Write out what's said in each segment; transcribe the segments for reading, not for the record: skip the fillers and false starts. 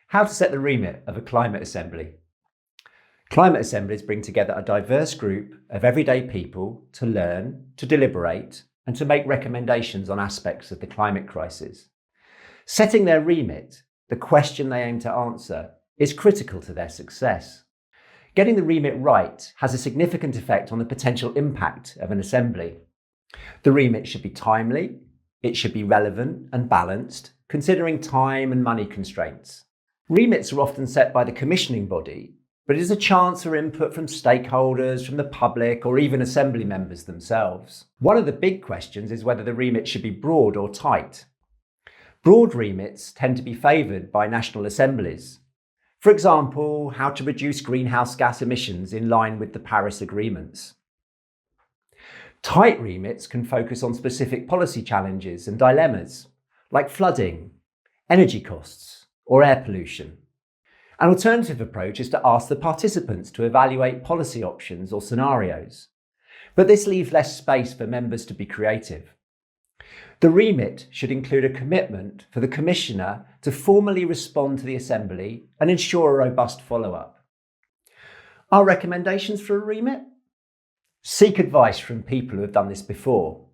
How to set the remit of a climate assembly. Climate assemblies bring together a diverse group of everyday people to learn, to deliberate, and to make recommendations on aspects of the climate crisis. Setting their remit, the question they aim to answer, is critical to their success. Getting the remit right has a significant effect on the potential impact of an assembly. The remit should be timely, it should be relevant and balanced, considering time and money constraints. Remits are often set by the commissioning body, but it is a chance for input from stakeholders, from the public, or even assembly members themselves. One of the big questions is whether the remit should be broad or tight. Broad remits tend to be favoured by national assemblies. For example, how to reduce greenhouse gas emissions in line with the Paris agreements. Tight remits can focus on specific policy challenges and dilemmas, like flooding, energy costs, or air pollution. An alternative approach is to ask the participants to evaluate policy options or scenarios, but this leaves less space for members to be creative. The remit should include a commitment for the Commissioner to formally respond to the Assembly and ensure a robust follow-up. Our recommendations for a remit? Seek advice from people who have done this before.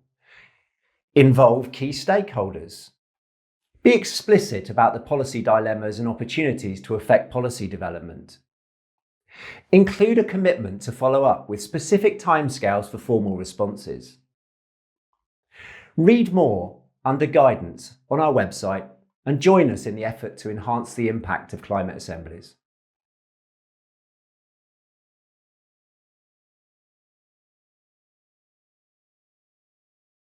Involve key stakeholders. Be explicit about the policy dilemmas and opportunities to affect policy development. Include a commitment to follow up with specific timescales for formal responses. Read more under guidance on our website and join us in the effort to enhance the impact of climate assemblies.